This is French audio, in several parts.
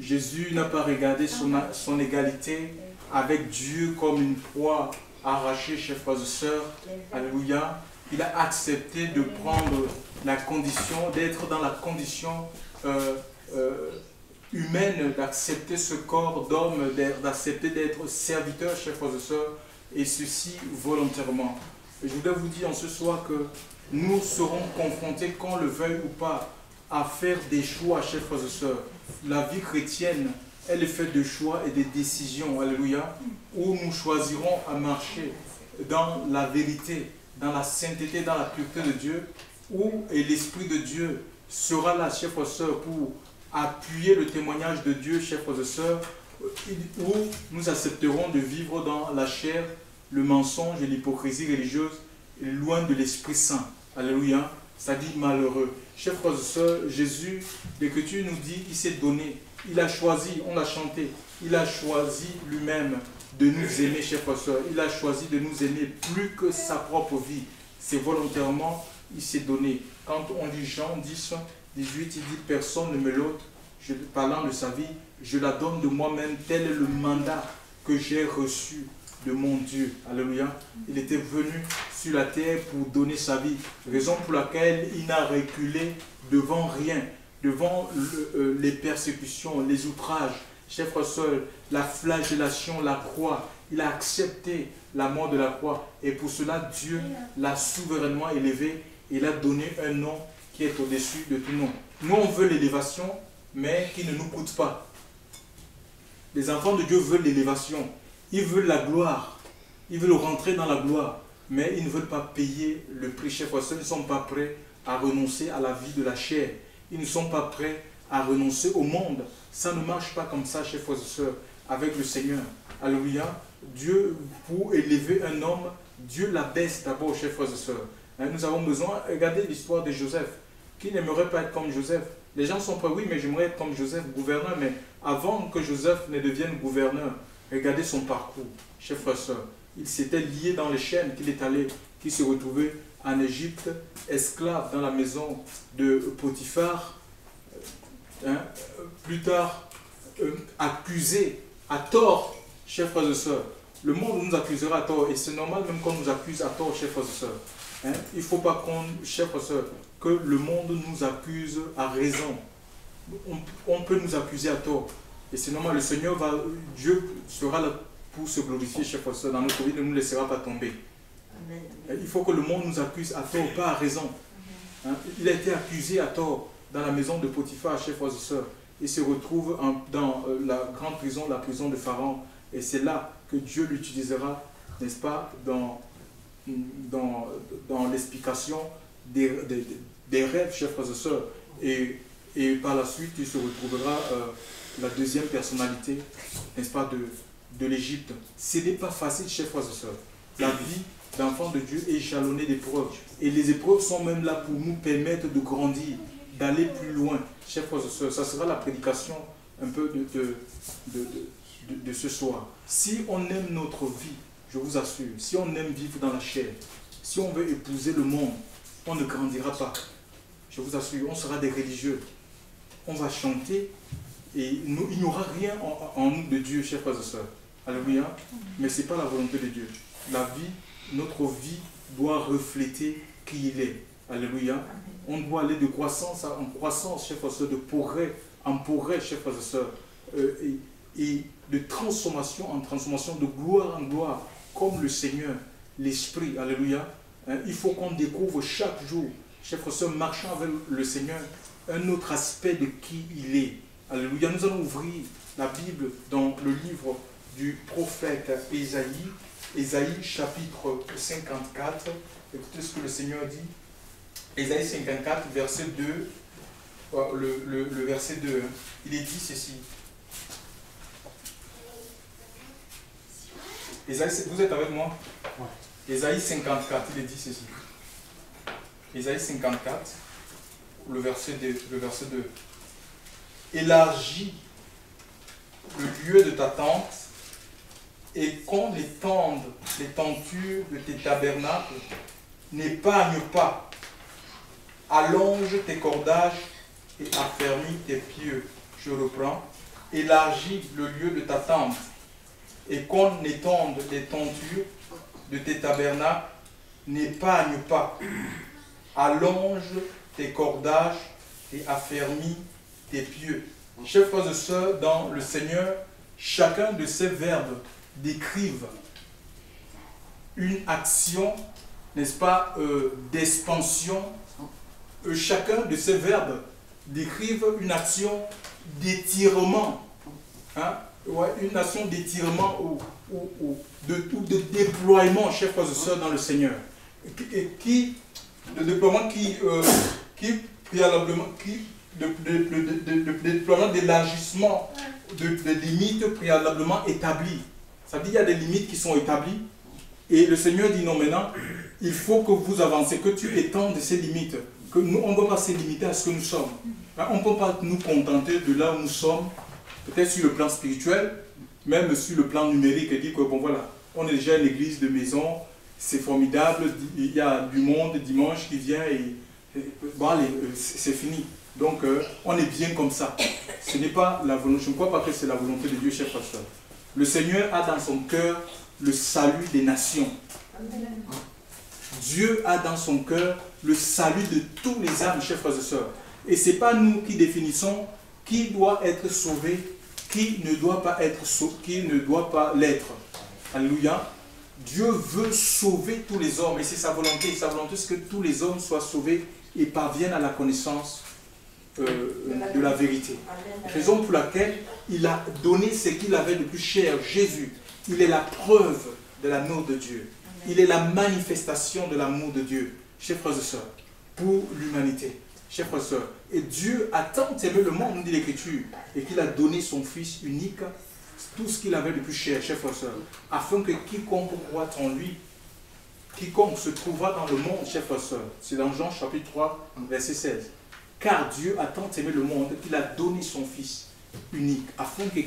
Jésus n'a pas regardé son égalité avec Dieu comme une proie arrachée, chers frères et sœurs. Alléluia. Il a accepté de prendre la condition, d'être dans la condition humaine, d'accepter ce corps d'homme, d'accepter d'être serviteur, chers frères et sœurs, et ceci volontairement. Et je voudrais vous dire en ce soir que nous serons confrontés, qu'on le veuille ou pas, à faire des choix, chers frères et sœurs. La vie chrétienne, elle est faite de choix et de décisions, alléluia, où nous choisirons à marcher dans la vérité, dans la sainteté, dans la pureté de Dieu, où l'Esprit de Dieu sera là, chers frères et sœurs, pour appuyer le témoignage de Dieu, chers frères et sœurs, où nous accepterons de vivre dans la chair, le mensonge et l'hypocrisie religieuse, loin de l'Esprit Saint. Alléluia. Ça dit malheureux. Chers frères et sœurs, Jésus, l'Écriture nous dit qu'il s'est donné. Il a choisi, on l'a chanté, il a choisi lui-même de nous aimer, chers frères et sœurs. Il a choisi de nous aimer plus que sa propre vie. C'est volontairement, il s'est donné. Quand on lit Jean 10, 18, il dit « Personne ne me l'ôte, parlant de sa vie, je la donne de moi-même, tel est le mandat que j'ai reçu de mon Dieu. » Alléluia. Il était venu sur la terre pour donner sa vie. Raison pour laquelle il n'a reculé devant rien, devant les persécutions, les outrages. Chers frères et sœurs, la flagellation, la croix. Il a accepté la mort de la croix. Et pour cela, Dieu l'a souverainement élevé. Il a donné un nom qui est au-dessus de tout nom. Nous, on veut l'élévation, mais qui ne nous coûte pas. Les enfants de Dieu veulent l'élévation. Ils veulent la gloire. Ils veulent rentrer dans la gloire. Mais ils ne veulent pas payer le prix. Chers frères et sœurs, ils ne sont pas prêts à renoncer à la vie de la chair. Ils ne sont pas prêts à renoncer au monde. Ça ne marche pas comme ça, chers frères et sœurs, avec le Seigneur. Alléluia. Dieu, pour élever un homme, Dieu l'abaisse d'abord, chers frères et sœurs. Nous avons besoin, regardez l'histoire de Joseph. Qui n'aimerait pas être comme Joseph? Les gens sont prêts, oui, mais j'aimerais être comme Joseph, gouverneur. Mais avant que Joseph ne devienne gouverneur, regardez son parcours, chers frères et sœurs. Il s'était lié dans les chaînes qu'il est allé, qu'il se retrouvait en Égypte, esclave dans la maison de Potiphar. Plus tard, accusé à tort, chers frères et sœurs. Le monde nous accusera à tort, et c'est normal même qu'on nous accuse à tort, chers frères et sœurs. Il ne faut pas chers frères et sœurs, que le monde nous accuse à raison. On peut nous accuser à tort. Et c'est normal, Dieu sera là pour se glorifier, chers frères et sœurs. Dans notre vie, ne nous laissera pas tomber. Amen. Il faut que le monde nous accuse à tort, pas à raison. Il a été accusé à tort dans la maison de Potiphar, chers frères et sœurs. Il se retrouve dans la grande prison, la prison de Pharaon. Et c'est là que Dieu l'utilisera, n'est-ce pas, dans l'explication des rêves, chers frères et sœurs. Et par la suite, il se retrouvera la deuxième personnalité, n'est-ce pas, de l'Égypte. Ce n'est pas facile, chers frères et sœurs. La vie d'enfant de Dieu est jalonnée d'épreuves. Et les épreuves sont même là pour nous permettre de grandir, d'aller plus loin. Chers frères et sœurs, ça sera la prédication un peu de ce soir. Si on aime notre vie, je vous assure, si on aime vivre dans la chair, si on veut épouser le monde, on ne grandira pas. Je vous assure, on sera des religieux. On va chanter et il n'y aura rien en nous de Dieu, chers frères et sœurs. Alléluia. Mais ce n'est pas la volonté de Dieu. La vie, notre vie doit refléter qui il est. Alléluia. On doit aller de croissance en croissance, chers frères et sœurs, de progrès en progrès, chers frères et sœurs, et de transformation en transformation, de gloire en gloire, comme le Seigneur, l'Esprit. Alléluia. Il faut qu'on découvre chaque jour, chers frères et sœurs, marchant avec le Seigneur, un autre aspect de qui il est. Alléluia. Nous allons ouvrir la Bible dans le livre du prophète Ésaïe, Ésaïe chapitre 54. Écoutez ce que le Seigneur dit. Ésaïe 54, verset 2. Le verset 2, il est dit ceci. Ésaïe, vous êtes avec moi? Ouais. Ésaïe 54, il est dit ceci. Ésaïe 54, le verset 2. Élargis le lieu de ta tente et qu'on étende les tentures de tes tabernacles. N'épargne pas. Allonge tes cordages et affermis tes pieux. Je reprends. élargis le lieu de ta tente et qu'on étende les tentures de tes tabernacles, n'épargne pas, allonge tes cordages et affermis tes pieux. Chers frères et sœurs, dans le Seigneur, chacun de ces verbes décrivent une action, n'est-ce pas, d'expansion. Chacun de ces verbes décrivent une action d'étirement, hein? Ouais, une action d'étirement ou de déploiement, chers frères et sœurs, dans le Seigneur. Le déploiement préalablement, le déploiement d'élargissement de limites préalablement établies. Ça veut dire qu'il y a des limites qui sont établies. Et le Seigneur dit non, maintenant, il faut que vous avancez, que tu étendes ces limites. Que nous, on ne peut pas se limiter à ce que nous sommes. On ne peut pas nous contenter de là où nous sommes, peut-être sur le plan spirituel, même sur le plan numérique, et dire que bon voilà, on est déjà une église de maison, c'est formidable, il y a du monde dimanche qui vient et bon allez, c'est fini. Donc on est bien comme ça. Ce n'est pas la volonté, je ne crois pas que c'est la volonté de Dieu, chers frères et sœurs. Le Seigneur a dans son cœur le salut des nations. Dieu a dans son cœur le salut de tous les âmes, chers frères et sœurs. Et ce n'est pas nous qui définissons qui doit être sauvé, qui ne doit pas être sauvé, qui ne doit pas l'être. Alléluia. Dieu veut sauver tous les hommes et c'est sa volonté. Sa volonté, c'est que tous les hommes soient sauvés et parviennent à la connaissance de la vérité. Raison pour laquelle il a donné ce qu'il avait de plus cher, Jésus. Il est la preuve de l'amour de Dieu. Il est la manifestation de l'amour de Dieu, chers frères et sœurs, pour l'humanité. Chers frères et sœurs, et Dieu a tant aimé le monde, nous dit l'Écriture, et qu'il a donné son Fils unique, tout ce qu'il avait de plus cher, chers frères et sœurs, afin que quiconque croit en lui, quiconque se trouvera dans le monde, chers frères et sœurs, c'est dans Jean chapitre 3, verset 16. Car Dieu a tant aimé le monde qu'il a donné son Fils unique, afin que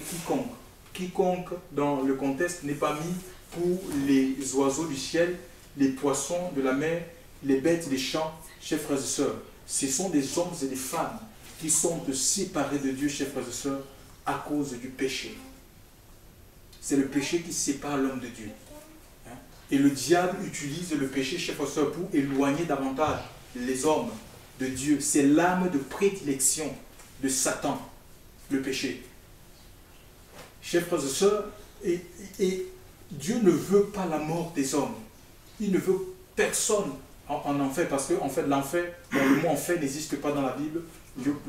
quiconque dans le contexte n'est pas mis pour les oiseaux du ciel, les poissons de la mer, les bêtes des champs, chers frères et sœurs. Ce sont des hommes et des femmes qui sont séparés de Dieu, chers frères et sœurs, à cause du péché. C'est le péché qui sépare l'homme de Dieu. Et le diable utilise le péché, chers frères et sœurs, pour éloigner davantage les hommes de Dieu. C'est l'âme de prédilection de Satan, le péché. Chers frères et sœurs, et Dieu ne veut pas la mort des hommes. Il ne veut personne en enfer, parce qu'en fait, l'enfer, le mot enfer n'existe pas dans la Bible.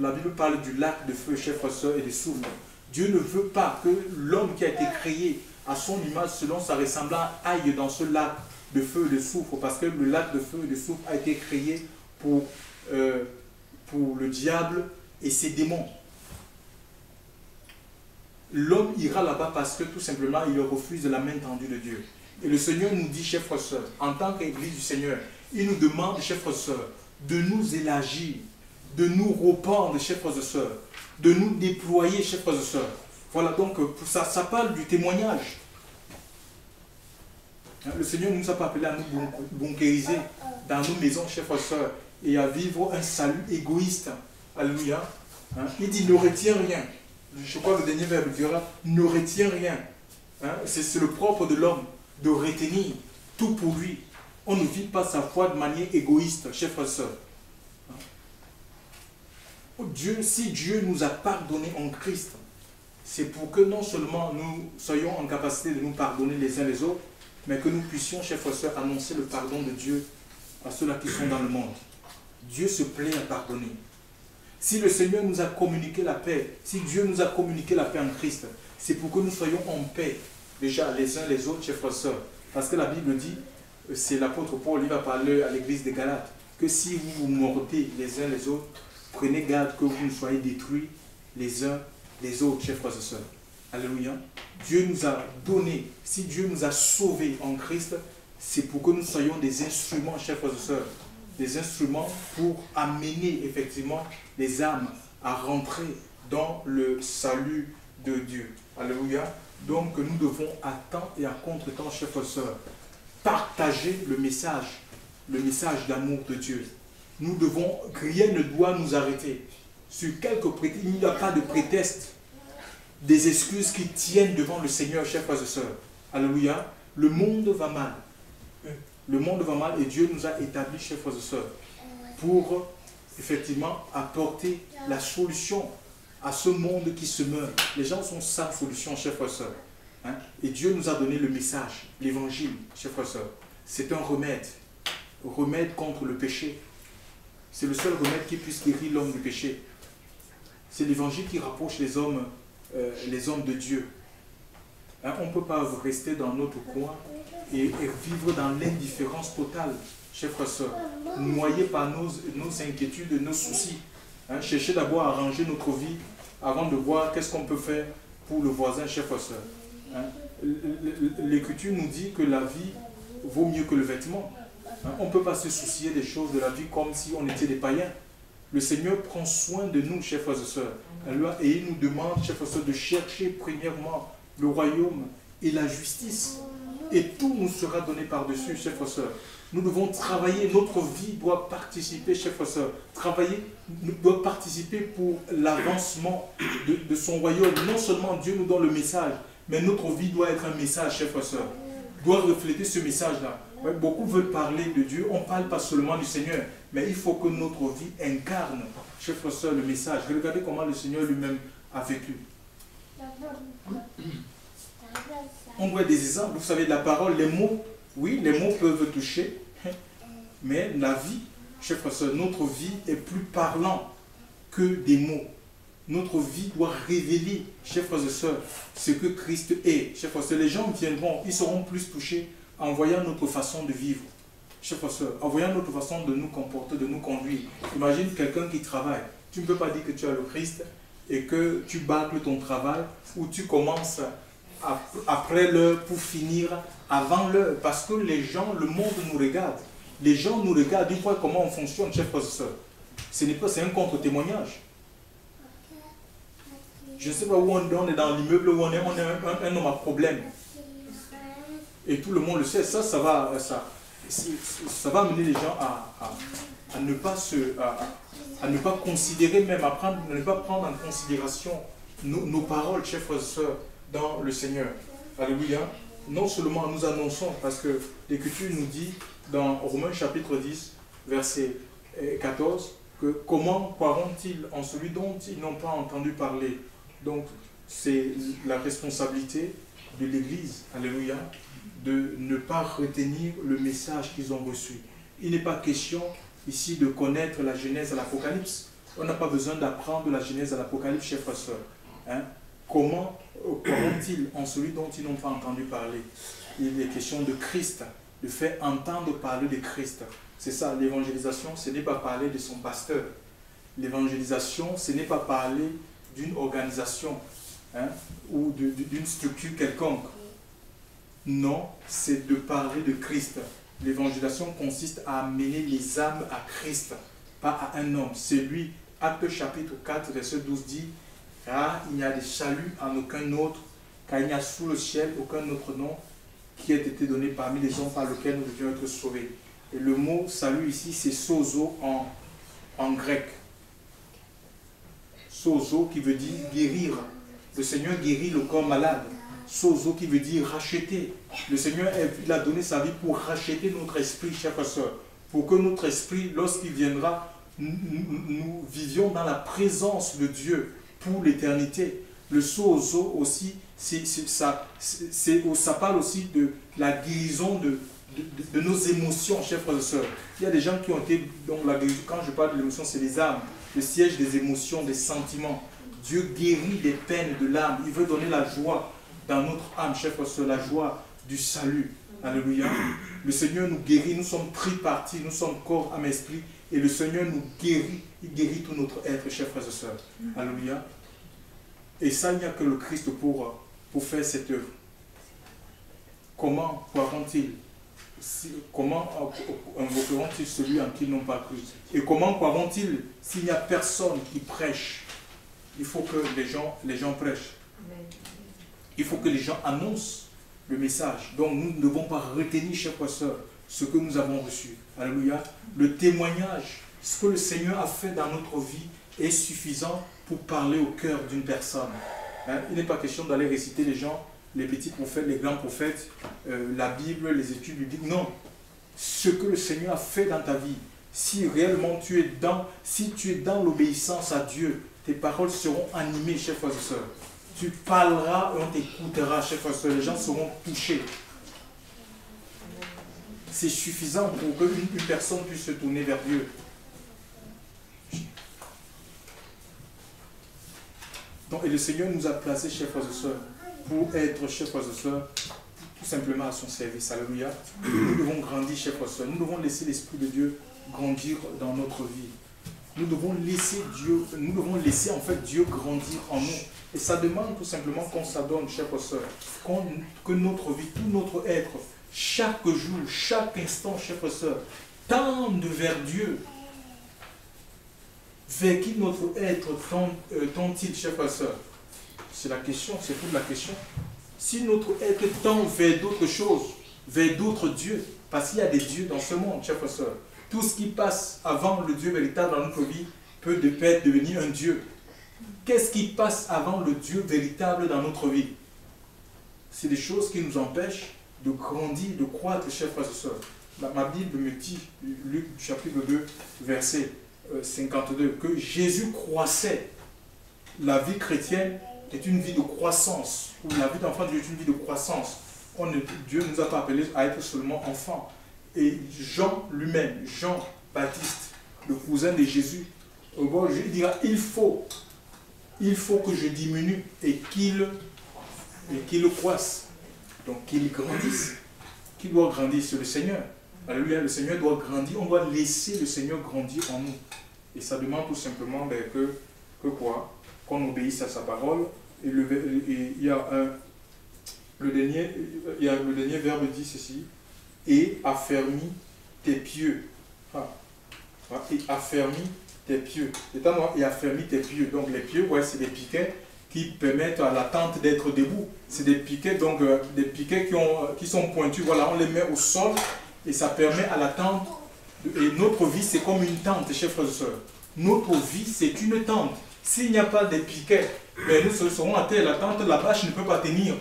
La Bible parle du lac de feu, chers frères et sœurs, et de soufre. Dieu ne veut pas que l'homme qui a été créé à son image, selon sa ressemblance, aille dans ce lac de feu et de soufre, parce que le lac de feu et de soufre a été créé pour le diable et ses démons. L'homme ira là-bas parce que tout simplement il refuse la main tendue de Dieu. Et le Seigneur nous dit, chers frères et sœurs, en tant qu'Église du Seigneur, il nous demande, chers frères et sœurs, de nous élargir, de nous répandre, chers frères et sœurs, de nous déployer, chers frères et sœurs. Voilà, donc ça parle du témoignage. Le Seigneur ne nous a pas appelés à nous bunkériser dans nos maisons, chers frères et sœurs, et à vivre un salut égoïste. Alléluia. Il dit, ne retiens rien. Je crois que le dernier verbe dira, ne retiens rien. C'est le propre de l'homme, de retenir tout pour lui. On ne vit pas sa foi de manière égoïste, chers frères et sœurs. Si Dieu nous a pardonné en Christ, c'est pour que non seulement nous soyons en capacité de nous pardonner les uns les autres, mais que nous puissions, chers frères et sœurs, annoncer le pardon de Dieu à ceux-là qui sont dans le monde. Dieu se plaît à pardonner. Si le Seigneur nous a communiqué la paix, si Dieu nous a communiqué la paix en Christ, c'est pour que nous soyons en paix, déjà les uns les autres, chers frères et sœurs. Parce que la Bible dit, c'est l'apôtre Paul, il va parler à l'église des Galates, que si vous vous mordez les uns les autres, prenez garde que vous ne soyez détruits les uns les autres, chers frères et sœurs. Alléluia. Dieu nous a donné, si Dieu nous a sauvés en Christ, c'est pour que nous soyons des instruments, chers frères et sœurs, des instruments pour amener effectivement les âmes à rentrer dans le salut de Dieu. Alléluia. Donc nous devons à temps et à contre-temps, chers frères et sœurs, partager le message d'amour de Dieu. Nous devons, rien ne doit nous arrêter. Sur quelques prétextes, il n'y a pas de prétexte des excuses qui tiennent devant le Seigneur, chers frères et sœurs. Alléluia. Le monde va mal. Le monde va mal et Dieu nous a établis, chers frères et sœurs, pour effectivement apporter la solution à ce monde qui se meurt. Les gens sont sans solution, chers frères et sœurs. Hein? Et Dieu nous a donné le message, l'évangile, chers frères et sœurs. C'est un remède contre le péché. C'est le seul remède qui puisse guérir l'homme du péché. C'est l'évangile qui rapproche les hommes de Dieu. Hein? On ne peut pas rester dans notre coin et vivre dans l'indifférence totale, chers frères et sœurs, noyés par nos inquiétudes, nos soucis. Hein? Chercher d'abord à arranger notre vie avant de voir qu'est-ce qu'on peut faire pour le voisin, chers frères et sœurs. Hein? L'Écriture nous dit que la vie vaut mieux que le vêtement. Hein? On ne peut pas se soucier des choses de la vie comme si on était des païens. Le Seigneur prend soin de nous, chers frères et sœurs. Et il nous demande, chers frères et sœurs, de chercher premièrement le royaume et la justice. Et tout nous sera donné par-dessus, chers frères et sœurs. Nous devons travailler, notre vie doit participer, chers frères et sœurs. Travailler doit participer pour l'avancement de son royaume. Non seulement Dieu nous donne le message, mais notre vie doit être un message, chers frères et sœurs. Doit refléter ce message-là. Ouais, beaucoup veulent parler de Dieu, on ne parle pas seulement du Seigneur, mais il faut que notre vie incarne, chers frères et sœurs, le message. Regardez comment le Seigneur lui-même a vécu. On voit des exemples, vous savez, la parole, les mots, oui, les mots peuvent toucher, mais la vie, chers frères et sœurs, notre vie est plus parlant que des mots. Notre vie doit révéler, chers frères et sœurs, ce que Christ est. Chers frères et sœurs, les gens viendront, ils seront plus touchés en voyant notre façon de vivre. Chers frères et sœurs, en voyant notre façon de nous comporter, de nous conduire. Imagine quelqu'un qui travaille. Tu ne peux pas dire que tu as le Christ et que tu bâcles ton travail ou tu commences après l'heure pour finir avant l'heure. Parce que les gens, le monde nous regarde. Les gens nous regardent, ils voient comment on fonctionne, chers frères et sœurs. Ce n'est pas, c'est un contre-témoignage. Je ne sais pas où on est dans l'immeuble, où on est un homme à problème. Et tout le monde le sait. Ça va amener les gens à ne pas considérer, même à ne pas prendre en considération nos paroles, chers frères et sœurs, dans le Seigneur. Alléluia. Non seulement nous annonçons, parce que l'Écriture nous dit dans Romains chapitre 10, verset 14, que comment croiront-ils en celui dont ils n'ont pas entendu parler? Donc, c'est la responsabilité de l'Église, alléluia, de ne pas retenir le message qu'ils ont reçu. Il n'est pas question ici de connaître la Genèse à l'Apocalypse. On n'a pas besoin d'apprendre la Genèse à l'Apocalypse, chers frères et sœurs. Hein? Comment croiront-ils en celui dont ils n'ont pas entendu parler? Il est question de Christ, de faire entendre parler de Christ. C'est ça, l'évangélisation, ce n'est pas parler de son pasteur. L'évangélisation, ce n'est pas parler d'une organisation, hein, ou d'une structure quelconque. Non, c'est de parler de Christ. L'évangélisation consiste à amener les âmes à Christ, pas à un homme. C'est lui, Actes chapitre 4, verset 12 dit, « Car il n'y a de salut en aucun autre, car il n'y a sous le ciel aucun autre nom qui ait été donné parmi les hommes par lequel nous devions être sauvés. » Et le mot salut ici, c'est sozo en grec. Sozo qui veut dire guérir. Le Seigneur guérit le corps malade. Sozo qui veut dire racheter. Le Seigneur, il a donné sa vie pour racheter notre esprit, chers frères et sœurs. Pour que notre esprit, lorsqu'il viendra, nous vivions dans la présence de Dieu pour l'éternité. Le sozo aussi, ça parle aussi de la guérison de nos émotions, chers frères et sœurs. Il y a des gens qui ont été, donc la guérison, quand je parle de l'émotion, c'est les âmes, le siège des émotions, des sentiments. Dieu guérit des peines de l'âme. Il veut donner la joie dans notre âme, chers frères et sœurs, la joie du salut. Alléluia. Le Seigneur nous guérit, nous sommes tripartis, nous sommes corps, âme, esprit, et le Seigneur nous guérit, il guérit tout notre être, chers frères et sœurs. Alléluia. Et ça, il n'y a que le Christ pour faire cette œuvre. Comment croiront-ils? Comment invoqueront-ils celui en qui ils n'ont pas cru? Et comment croiront-ils s'il n'y a personne qui prêche? Il faut que les gens prêchent. Il faut que les gens annoncent le message. Donc nous ne devons pas retenir, chers frères et sœurs, ce que nous avons reçu. Alléluia. Le témoignage, ce que le Seigneur a fait dans notre vie est suffisant pour parler au cœur d'une personne. Hein? Il n'est pas question d'aller réciter les gens, les petits prophètes, les grands prophètes, la Bible, les études bibliques. Non. Ce que le Seigneur a fait dans ta vie, si réellement si tu es dans l'obéissance à Dieu, tes paroles seront animées, chers frères et sœurs. Tu parleras et on t'écoutera, chers frères et sœurs. Les gens seront touchés. C'est suffisant pour qu'une personne puisse se tourner vers Dieu. Donc, et le Seigneur nous a placés, chers frères et sœurs, pour être, chers frères et sœurs, tout simplement à son service. Alléluia. Nous devons grandir, chers frères et sœurs. Nous devons laisser l'Esprit de Dieu grandir dans notre vie. Nous devons laisser en fait Dieu grandir en nous. Et ça demande tout simplement qu'on s'adonne, chers frères et sœurs, que notre vie, tout notre être, chaque jour, chaque instant, chers frères et sœurs, tende vers Dieu. Vers qui notre être tend-il, chers frères et sœurs? C'est la question, c'est toute la question. Si notre être tend vers d'autres choses, vers d'autres dieux, parce qu'il y a des dieux dans ce monde, chers frères et sœurs, tout ce qui passe avant le Dieu véritable dans notre vie peut devenir un Dieu. Qu'est-ce qui passe avant le Dieu véritable dans notre vie? C'est des choses qui nous empêchent de grandir, de croître, chers frères et sœurs. Ma Bible me dit, Luc chapitre 2, verset 52, que Jésus croissait. La vie chrétienne est une vie de croissance, ou la vie d'enfant de Dieu est une vie de croissance. Dieu ne nous a pas appelés à être seulement enfants. Et Jean lui-même, Jean-Baptiste, le cousin de Jésus, il dira, il faut que je diminue et qu'il croisse. Donc qu'il grandisse. Qui doit grandir? C'est le Seigneur. Alléluia, le Seigneur doit grandir. On doit laisser le Seigneur grandir en nous. Et ça demande tout simplement qu'on obéisse à sa parole. Et il y a le dernier verbe dit ceci. Et affermis tes pieux. Et affermis tes pieux. Et affermis tes pieux. Donc les pieux, ouais, c'est des piquets qui permettent à la tente d'être debout. C'est des piquets, donc des piquets qui sont pointus. Voilà, on les met au sol et ça permet à la tente. Et notre vie, c'est comme une tente, chers frères et sœurs. Notre vie, c'est une tente. S'il n'y a pas de piquets, ben nous serons à terre. La tente, la bâche ne peut pas tenir.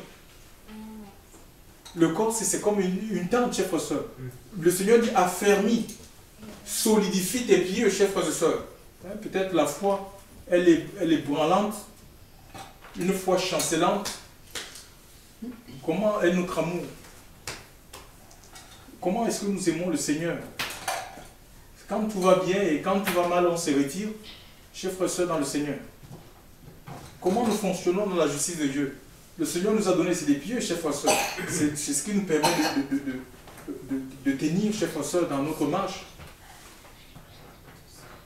Le corps, c'est comme une tente, chers frères et sœurs. Le Seigneur dit affermis, solidifie tes pieds, chers frères et sœurs. Hein, peut-être la foi, elle est branlante, une foi chancelante. Comment est notre amour? Comment est-ce que nous aimons le Seigneur? Quand tout va bien et quand tout va mal, on se retire, chers frères et sœurs dans le Seigneur. Comment nous fonctionnons dans la justice de Dieu? Le Seigneur nous a donné ses pieds, chers frères et sœurs. C'est ce qui nous permet de tenir, chers frères et sœurs, dans notre marche.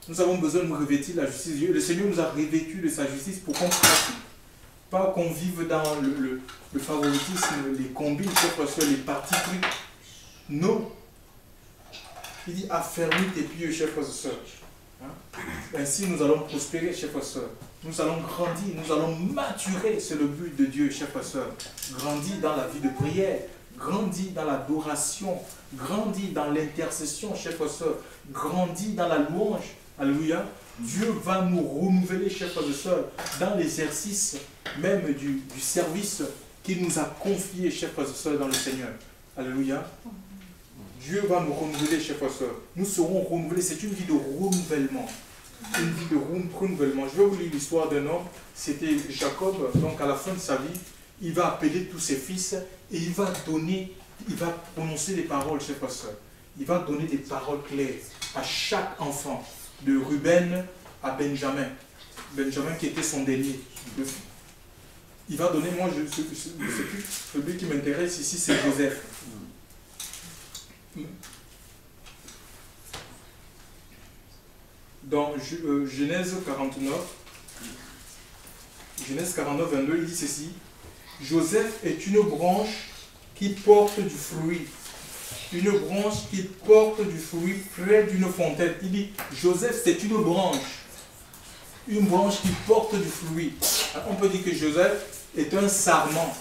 Nous avons besoin de nous revêtir de la justice de Dieu. Le Seigneur nous a revêtus de sa justice pour qu'on pratique. Pas qu'on vive dans le favoritisme, les combines, chers frères et sœurs, les partis pris. Non. Il dit affermis tes pieds, chers frères et sœurs. Hein? Ainsi nous allons prospérer, chers frères et sœurs. Nous allons grandir, nous allons maturer. C'est le but de Dieu, chers frères et sœurs. Grandir dans la vie de prière, grandir dans l'adoration, grandir dans l'intercession, chers frères et sœurs. Grandir dans la louange. Alléluia. Dieu va nous renouveler, chers frères et sœurs, dans l'exercice même du service qu'il nous a confié, chers frères et sœurs, dans le Seigneur. Alléluia. Dieu va nous renouveler, chers frères et sœurs. Nous serons renouvelés. C'est une vie de renouvellement. Une vie de renouvellement. Je vais vous lire l'histoire d'un homme. C'était Jacob. Donc, à la fin de sa vie, il va appeler tous ses fils et il va prononcer des paroles, chers frères et sœurs. Il va donner des paroles claires à chaque enfant. De Ruben à Benjamin. Benjamin qui était son dernier. Il va donner, moi, je ne sais plus, celui qui m'intéresse ici, c'est Joseph. Dans Genèse 49, 22, il dit ceci. Joseph est une branche qui porte du fruit. Une branche qui porte du fruit près d'une fontaine. Il dit, Joseph, c'est une branche qui porte du fruit. On peut dire que Joseph est un sarment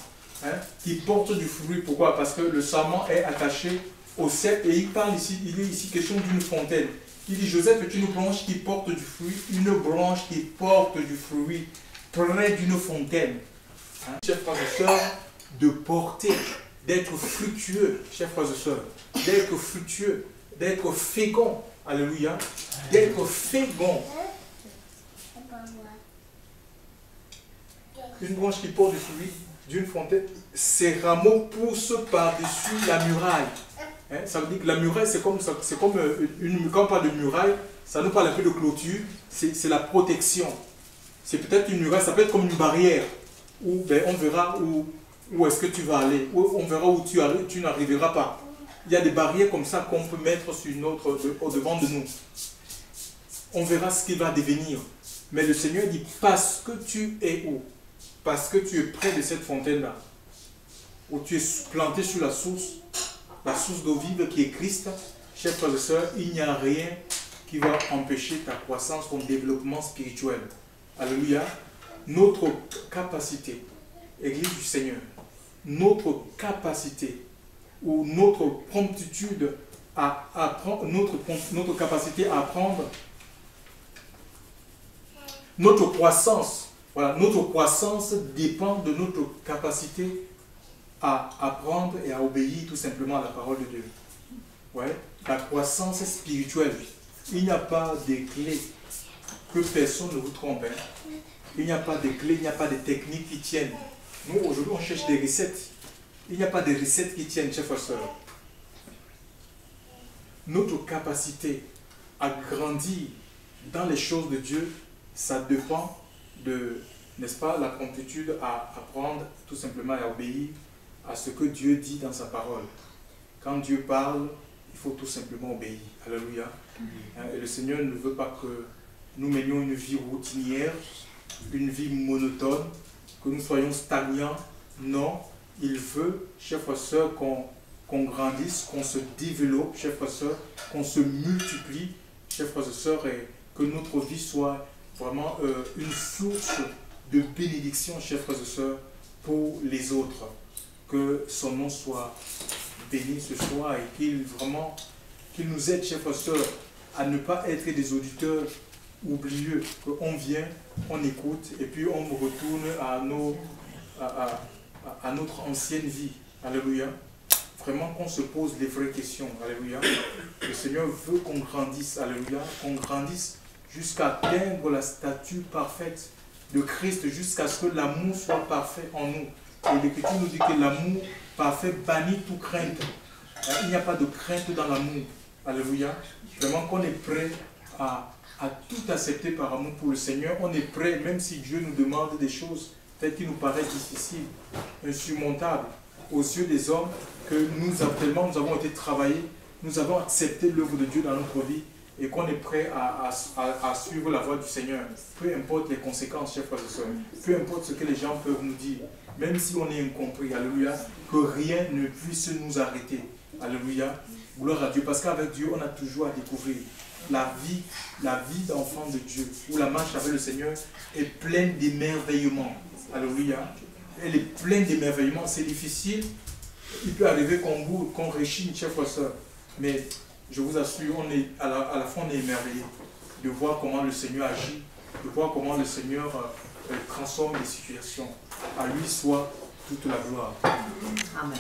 qui porte du fruit. Pourquoi? Parce que le sarment est attaché au cep et il est ici question d'une fontaine. Il dit, Joseph est une branche qui porte du fruit, une branche qui porte du fruit près d'une fontaine. Hein, chers frères et sœurs, de porter, d'être fructueux, chers frères et sœurs, d'être fructueux, d'être fécond, alléluia, d'être fécond. Une branche qui porte du fruit d'une fontaine, ses rameaux poussent par-dessus la muraille. Hein, ça veut dire que la muraille, c'est comme quand on parle de muraille, ça nous parle un peu de clôture, c'est la protection. C'est peut-être une muraille, ça peut être comme une barrière, où ben, on verra où est-ce que tu vas aller, où on verra où tu n'arriveras pas. Il y a des barrières comme ça qu'on peut mettre sur au-devant de nous. On verra ce qui va devenir. Mais le Seigneur dit, parce que tu es où? Parce que tu es près de cette fontaine-là, où tu es planté sur la source d'eau vive qui est Christ, chers frères et sœurs, il n'y a rien qui va empêcher ta croissance, ton développement spirituel. Alléluia. Notre capacité, Église du Seigneur, notre capacité ou notre promptitude à apprendre, notre capacité à apprendre, notre croissance, voilà, notre croissance dépend de notre capacité à apprendre et à obéir tout simplement à la parole de Dieu. Ouais, la croissance spirituelle. Il n'y a pas de clés, que personne ne vous trompe. Hein. Il n'y a pas de clés, il n'y a pas de techniques qui tiennent. Nous, aujourd'hui, on cherche des recettes. Il n'y a pas de recettes qui tiennent, chers frères et sœurs. Notre capacité à grandir dans les choses de Dieu, ça dépend de, n'est-ce pas, la promptitude à apprendre tout simplement et à obéir à ce que Dieu dit dans sa parole. Quand Dieu parle, il faut tout simplement obéir. Alléluia. Et le Seigneur ne veut pas que nous menions une vie routinière, une vie monotone, que nous soyons stagnants. Non, il veut, chers frères et sœurs, qu'on grandisse, qu'on se développe, chers frères et sœurs, qu'on se multiplie, chers frères et sœurs, et que notre vie soit vraiment une source de bénédiction, chers frères et sœurs, pour les autres. Que son nom soit béni ce soir et qu'il nous aide, chers frères et sœurs, à ne pas être des auditeurs oublieux, qu'on vient, on écoute et puis on retourne à notre ancienne vie. Alléluia. Vraiment qu'on se pose les vraies questions. Alléluia. Le Seigneur veut qu'on grandisse. Alléluia. Qu'on grandisse jusqu'à atteindre la stature parfaite de Christ, jusqu'à ce que l'amour soit parfait en nous. Et l'Écriture nous dit que l'amour parfait bannit toute crainte. Il n'y a pas de crainte dans l'amour. Alléluia. Vraiment qu'on est prêt à tout accepter par amour pour le Seigneur. On est prêt, même si Dieu nous demande des choses peut-être qui nous paraissent difficiles, insurmontables aux yeux des hommes, que nous avons été travaillés, nous avons accepté l'œuvre de Dieu dans notre vie et qu'on est prêt à suivre la voie du Seigneur. Peu importe les conséquences, chers frères et sœurs, peu importe ce que les gens peuvent nous dire, même si on est incompris, alléluia, que rien ne puisse nous arrêter. Alléluia, gloire à Dieu, parce qu'avec Dieu, on a toujours à découvrir la vie d'enfant de Dieu, où la marche avec le Seigneur est pleine d'émerveillements. Alléluia, elle est pleine d'émerveillements, c'est difficile, il peut arriver qu'on réchigne, chers frères et sœurs, mais je vous assure, à la fin on est émerveillé de voir comment le Seigneur agit, de voir comment le Seigneur transforme les situations. À lui soit toute la gloire. Amen.